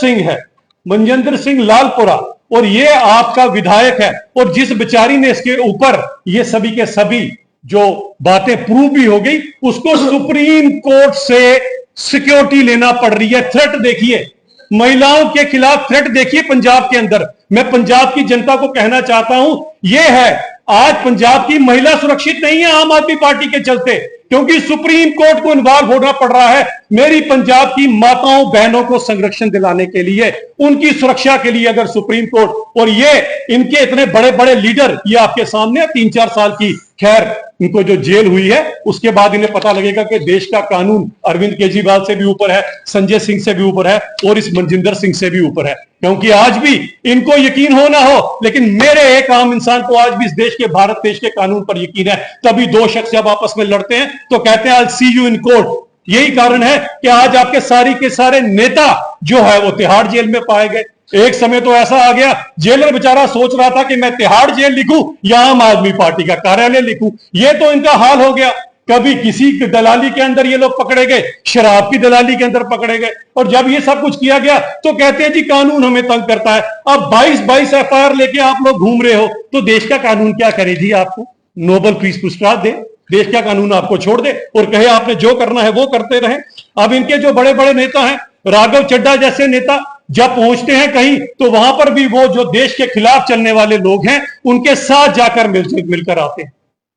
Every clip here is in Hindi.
सिंह है, मनजिंदर सिंह लालपुरा, और ये आपका विधायक है, और जिस बेचारी ने इसके ऊपर ये सभी के सभी जो बातें प्रूव भी हो गई, उसको सुप्रीम कोर्ट से सिक्योरिटी लेना पड़ रही है। थ्रेट देखिए, महिलाओं के खिलाफ थ्रेट देखिए पंजाब के अंदर। मैं पंजाब की जनता को कहना चाहता हूं, यह है आज पंजाब की महिला सुरक्षित नहीं है आम आदमी पार्टी के चलते, क्योंकि सुप्रीम कोर्ट को इन्वॉल्व होना पड़ रहा है मेरी पंजाब की माताओं बहनों को संरक्षण दिलाने के लिए, उनकी सुरक्षा के लिए। अगर सुप्रीम कोर्ट और ये इनके इतने बड़े बड़े लीडर, ये आपके सामने 3-4 साल की, खैर इनको जो जेल हुई है उसके बाद इन्हें पता लगेगा कि देश का कानून अरविंद केजरीवाल से भी ऊपर है, संजय सिंह से भी ऊपर है, और इस मनजिंदर सिंह से भी ऊपर है। क्योंकि आज भी इनको यकीन हो ना हो, लेकिन मेरे एक आम इंसान को आज भी इस देश के, भारत देश के कानून पर यकीन है। तभी दो शख्स जब आपस में लड़ते हैं तो कहते हैं आई सी यू इन कोर्ट। यही कारण है कि आज आपके सारी के सारे नेता जो है वो तिहाड़ जेल में पाए गए। एक समय तो ऐसा आ गया, जेलर बेचारा सोच रहा था कि मैं तिहाड़ जेल लिखूं या आम आदमी पार्टी का कार्यालय लिखूं। ये तो इनका हाल हो गया। कभी किसी दलाली के अंदर ये लोग पकड़े गए, शराब की दलाली के अंदर पकड़े गए, और जब ये सब कुछ किया गया तो कहते हैं जी कानून हमें तंग करता है। अब 22 एफआईआर लेके आप लोग घूम रहे हो, तो देश का कानून क्या करे जी? आपको नोबेल पीस पुरस्कार दे, देश का कानून आपको छोड़ दे और कहे आपने जो करना है वो करते रहे। अब इनके जो बड़े बड़े नेता हैं, राघव चड्ढा जैसे नेता, जब पहुंचते हैं कहीं तो वहां पर भी वो जो देश के खिलाफ चलने वाले लोग हैं उनके साथ जाकर मिलकर आते हैं।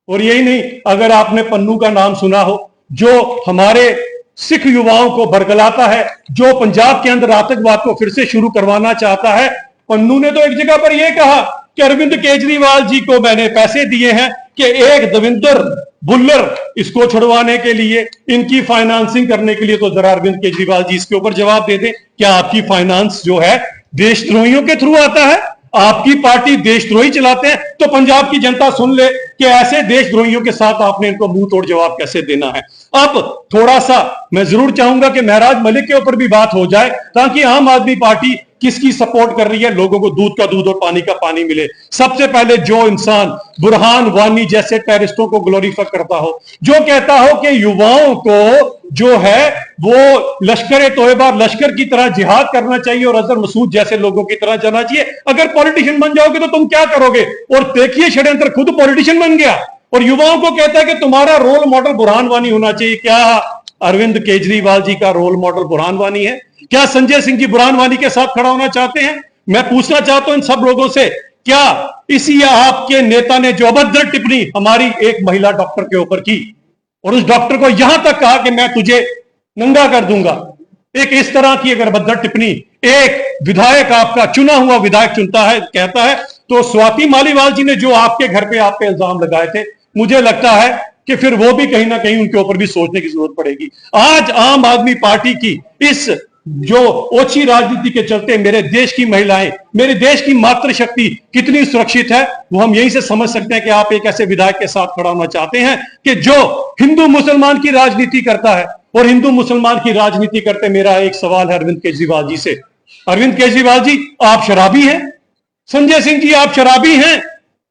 और यही नहीं, अगर आपने पन्नू का नाम सुना हो, जो हमारे सिख युवाओं को बरगलाता है, जो पंजाब के अंदर आतंकवाद को फिर से शुरू करवाना चाहता है, पन्नू ने तो एक जगह पर यह कहा कि अरविंद केजरीवाल जी को मैंने पैसे दिए हैं कि एक दविंदर बुल्लर इसको छुड़वाने के लिए, इनकी फाइनेंसिंग करने के लिए। तो जरा अरविंद केजरीवाल जी इसके ऊपर जवाब दे दें, क्या आपकी फाइनेंस जो है देशद्रोहियों के थ्रू आता है? आपकी पार्टी देशद्रोही चलाते हैं? तो पंजाब की जनता सुन ले कि ऐसे देशद्रोहियों के साथ आपने इनको मुंह तोड़ जवाब कैसे देना है। अब थोड़ा सा मैं जरूर चाहूंगा कि महराज मलिक के ऊपर भी बात हो जाए, ताकि आम आदमी पार्टी किसकी सपोर्ट कर रही है, लोगों को दूध का दूध और पानी का पानी मिले। सबसे पहले जो इंसान बुरहान वानी जैसे टेररिस्टों को ग्लोरीफाई करता हो, जो कहता हो कि युवाओं को जो है वो लश्कर तोयबा, लश्कर की तरह जिहाद करना चाहिए और अजहर मसूद जैसे लोगों की तरह जाना चाहिए, अगर पॉलिटिशियन बन जाओगे तो तुम क्या करोगे? और देखिए षड्यंत्र, खुद पॉलिटिशियन बन गया और युवाओं को कहता है कि तुम्हारा रोल मॉडल बुरहान वानी होना चाहिए। क्या अरविंद केजरीवाल जी का रोल मॉडल बुरहान वानी है? क्या संजय सिंह जी बुरहान वानी के साथ खड़ा होना चाहते हैं? मैं पूछना चाहता हूं इन सब लोगों से, क्या इसी आपके नेता ने जो अभद्र टिप्पणी हमारी एक महिला डॉक्टर के ऊपर की और उस डॉक्टर को यहां तक कहा कि मैं तुझे नंगा कर दूंगा, एक इस तरह की अगर अभद्र टिप्पणी एक विधायक, आपका चुना हुआ विधायक चुनता है, कहता है, तो स्वाति मालीवाल जी ने जो आपके घर पे आप पे इल्जाम लगाए थे, मुझे लगता है कि फिर वो भी कहीं ना कहीं उनके ऊपर भी सोचने की जरूरत पड़ेगी। आज आम आदमी पार्टी की इस जो ओछी राजनीति के चलते मेरे देश की महिलाएं, मेरे देश की मातृशक्ति कितनी सुरक्षित है, वो हम यहीं से समझ सकते हैं कि आप एक ऐसे विधायक के साथ खड़ा होना चाहते हैं कि जो हिंदू मुसलमान की राजनीति करता है। और हिंदू मुसलमान की राजनीति करते मेरा एक सवाल है अरविंद केजरीवाल जी से, अरविंद केजरीवाल जी आप शराबी हैं? संजय सिंह जी आप शराबी हैं?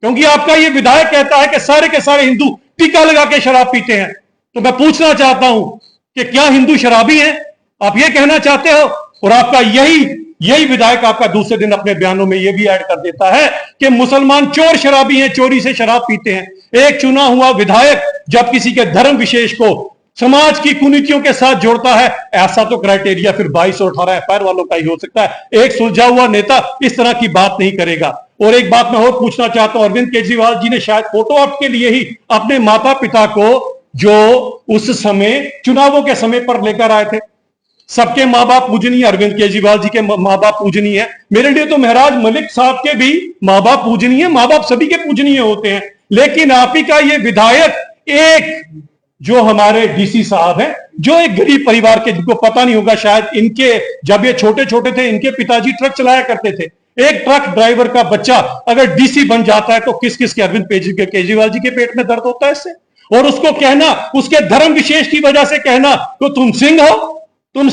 क्योंकि आपका ये विधायक कहता है कि सारे के सारे हिंदू टीका लगा के शराब पीते हैं। तो मैं पूछना चाहता हूं कि क्या हिंदू शराबी हैं? आप ये कहना चाहते हो? और आपका यही विधायक आपका दूसरे दिन अपने बयानों में यह भी ऐड कर देता है कि मुसलमान चोर शराबी हैं, चोरी से शराब पीते हैं। एक चुना हुआ विधायक जब किसी के धर्म विशेष को समाज की कुनीतियों के साथ जोड़ता है, ऐसा तो क्राइटेरिया फिर 22 और 18 एफआईआर वालों का ही हो सकता है। एक सुलझा हुआ नेता इस तरह की बात नहीं करेगा। और एक बात मैं और पूछना चाहता हूं, अरविंद केजरीवाल जी ने शायद फोटो ऑप के लिए ही अपने माता पिता को जो उस समय चुनावों के समय पर लेकर आए थे। सबके माँ बाप पूजनीय, अरविंद केजरीवाल जी के माँ बाप पूजनीय है, मेरे लिए तो महराज मलिक साहब के भी माँ बाप पूजनीय, माँ बाप सभी के पूजनीय होते हैं। लेकिन आप ही का ये विधायक, एक जो हमारे डीसी साहब हैं, जो एक गरीब परिवार के, जिनको पता नहीं होगा शायद, इनके जब ये छोटे छोटे थे इनके पिताजी ट्रक चलाया करते थे। एक ट्रक ड्राइवर का बच्चा अगर डीसी बन जाता है तो किस किस के, अरविंद केजरीवाल जी के पेट में दर्द होता है इससे। और उसको कहना, उसके धर्म विशेष की वजह से कहना तो तुम सिंह हो, तुम